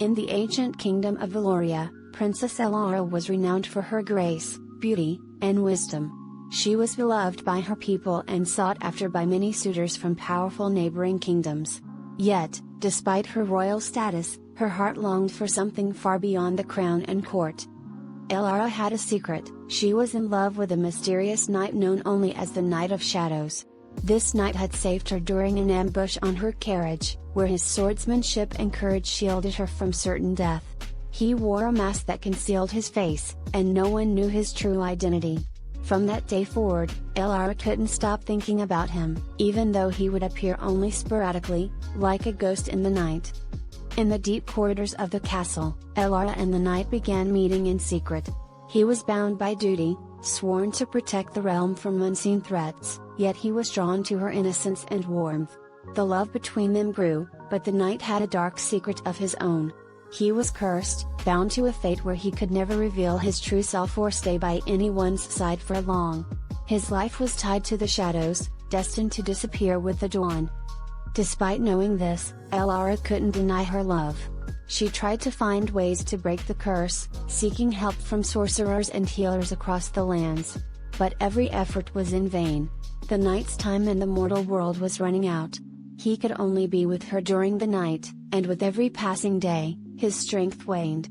In the ancient kingdom of Elara, Princess Elara was renowned for her grace, beauty, and wisdom. She was beloved by her people and sought after by many suitors from powerful neighboring kingdoms. Yet, despite her royal status, her heart longed for something far beyond the crown and court. Elara had a secret: she was in love with a mysterious knight known only as the Knight of Shadows. This knight had saved her during an ambush on her carriage, where his swordsmanship and courage shielded her from certain death. He wore a mask that concealed his face, and no one knew his true identity. From that day forward, Elara couldn't stop thinking about him, even though he would appear only sporadically, like a ghost in the night. In the deep corridors of the castle, Elara and the knight began meeting in secret. He was bound by duty, sworn to protect the realm from unseen threats, yet he was drawn to her innocence and warmth. The love between them grew, but the knight had a dark secret of his own. He was cursed, bound to a fate where he could never reveal his true self or stay by anyone's side for long. His life was tied to the shadows, destined to disappear with the dawn. Despite knowing this, Elara couldn't deny her love. She tried to find ways to break the curse, seeking help from sorcerers and healers across the lands. But every effort was in vain. The knight's time in the mortal world was running out. He could only be with her during the night, and with every passing day, his strength waned.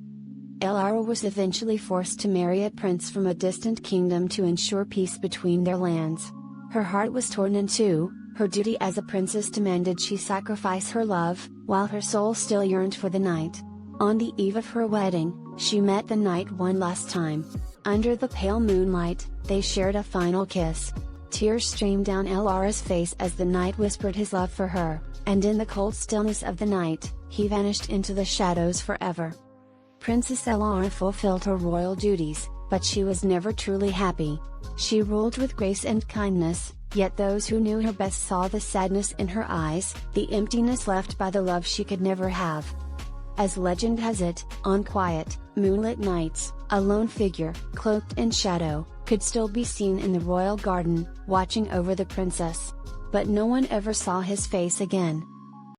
Elara was eventually forced to marry a prince from a distant kingdom to ensure peace between their lands. Her heart was torn in two. Her duty as a princess demanded she sacrifice her love, while her soul still yearned for the knight. On the eve of her wedding, she met the knight one last time. Under the pale moonlight, they shared a final kiss. Tears streamed down Elara's face as the knight whispered his love for her, and in the cold stillness of the night, he vanished into the shadows forever. Princess Elara fulfilled her royal duties, but she was never truly happy. She ruled with grace and kindness, yet those who knew her best saw the sadness in her eyes, the emptiness left by the love she could never have. As legend has it, on quiet, moonlit nights, a lone figure, cloaked in shadow, could still be seen in the royal garden, watching over the princess. But no one ever saw his face again.